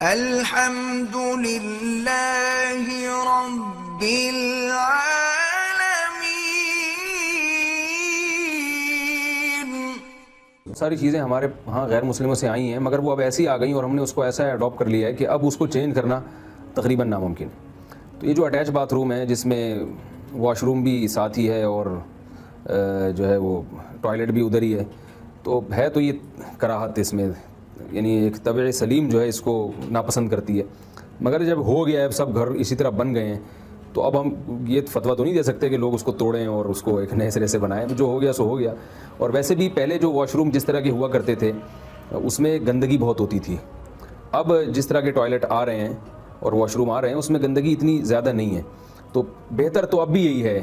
الحمد للہ رب العالمین۔ ساری چیزیں ہمارے ہاں غیر مسلموں سے آئی ہیں، مگر وہ اب ایسی آ گئیں اور ہم نے اس کو ایسا اڈاپٹ کر لیا ہے کہ اب اس کو چینج کرنا تقریباً ناممکن ہے۔ تو یہ جو اٹیچ باتھ روم ہے جس میں واش روم بھی ساتھ ہی ہے اور جو ہے وہ ٹوائلٹ بھی ادھر ہی ہے، تو ہے تو یہ کراہت اس میں، یعنی ایک طبع سلیم جو ہے اس کو ناپسند کرتی ہے، مگر جب ہو گیا ہے اب سب گھر اسی طرح بن گئے ہیں تو اب ہم یہ فتویٰ تو نہیں دے سکتے کہ لوگ اس کو توڑیں اور اس کو ایک نئے سرے سے بنائیں، جو ہو گیا سو ہو گیا۔ اور ویسے بھی پہلے جو واش روم جس طرح کے ہوا کرتے تھے اس میں گندگی بہت ہوتی تھی، اب جس طرح کے ٹوائلٹ آ رہے ہیں اور واش روم آ رہے ہیں اس میں گندگی اتنی زیادہ نہیں ہے، تو بہتر تو اب بھی یہی ہے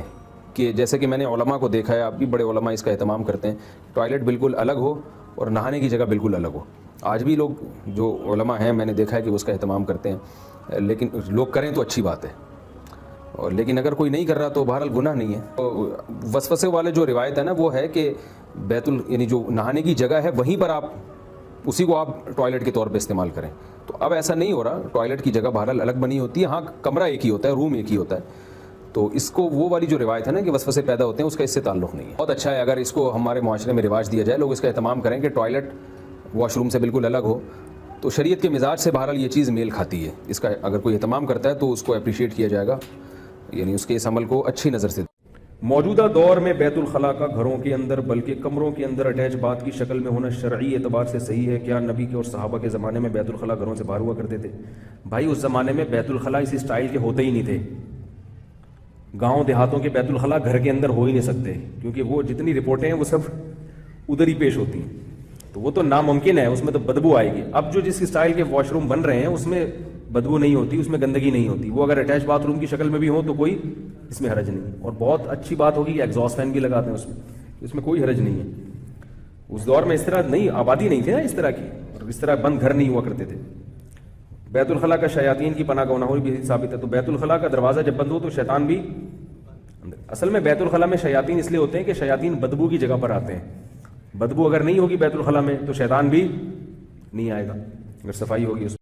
کہ جیسے کہ میں نے علماء کو دیکھا ہے، اب بھی بڑے علماء اس کا اہتمام کرتے ہیں، ٹوائلٹ بالکل الگ ہو اور نہانے کی جگہ بالکل الگ ہو۔ آج بھی لوگ جو علماء ہیں میں نے دیکھا ہے کہ اس کا اہتمام کرتے ہیں، لیکن لوگ کریں تو اچھی بات ہے، اور لیکن اگر کوئی نہیں کر رہا تو بہرحال گناہ نہیں ہے۔ وسوسے والے جو روایت ہے نا وہ ہے کہ یعنی جو نہانے کی جگہ ہے وہیں پر آپ اسی کو آپ ٹوائلٹ کے طور پہ استعمال کریں، تو اب ایسا نہیں ہو رہا، ٹوائلٹ کی جگہ بہرحال الگ بنی ہوتی ہے، ہاں کمرہ ایک ہی ہوتا ہے، روم ایک ہی ہوتا ہے، تو اس کو وہ والی جو روایت ہے نا کہ وسوسے پیدا ہوتے ہیں اس کا اس سے تعلق نہیں ہے۔ بہت اچھا ہے اگر اس کو ہمارے معاشرے میں رواج دیا جائے، لوگ اس کا اہتمام کریں کہ ٹوائلٹ واش روم سے بالکل الگ ہو، تو شریعت کے مزاج سے بہرحال یہ چیز میل کھاتی ہے، اس کا اگر کوئی اہتمام کرتا ہے تو اس کو اپریشیٹ کیا جائے گا، یعنی اس کے اس عمل کو اچھی نظر سے۔ موجودہ دور میں بیت الخلاء کا گھروں کے اندر بلکہ کمروں کے اندر اٹیچ باتھ کی شکل میں ہونا شرعی اعتبار سے صحیح ہے کیا؟ نبی کے اور صحابہ کے زمانے میں بیت الخلاء گھروں سے باہر ہوا کرتے تھے؟ بھائی اس زمانے میں بیت الخلاء اس اسٹائل کے ہوتے ہی نہیں تھے، گاؤں دیہاتوں کے بیت الخلاء گھر کے اندر ہو ہی نہیں سکتے، کیونکہ وہ جتنی رپورٹیں ہیں وہ سب ادھر ہی پیش ہوتی ہیں، تو وہ تو ناممکن ہے، اس میں تو بدبو آئے گی۔ اب جو جس اسٹائل کے واش روم بن رہے ہیں اس میں بدبو نہیں ہوتی، اس میں گندگی نہیں ہوتی، وہ اگر اٹیچ باتھ روم کی شکل میں بھی ہو تو کوئی اس میں حرج نہیں، اور بہت اچھی بات ہوگی کہ ایگزاسٹ فین بھی لگاتے ہیں اس میں کوئی حرج نہیں ہے۔ اس دور میں اس طرح نہیں، آبادی نہیں تھی نا اس طرح کی، اور اس طرح بند گھر نہیں ہوا کرتے تھے۔ بیت الخلاء کا شیاطین کی پناہ گاہ ہونا بھی ثابت ہے، تو بیت الخلاء کا دروازہ جب بند ہو تو شیطان بھی اصل میں بیت الخلاء میں شیاطین اس لیے ہوتے ہیں کہ شیاطین بدبو کی جگہ پر آتے ہیں، بدبو اگر نہیں ہوگی بیت الخلاء میں تو شیطان بھی نہیں آئے گا اگر صفائی ہوگی اس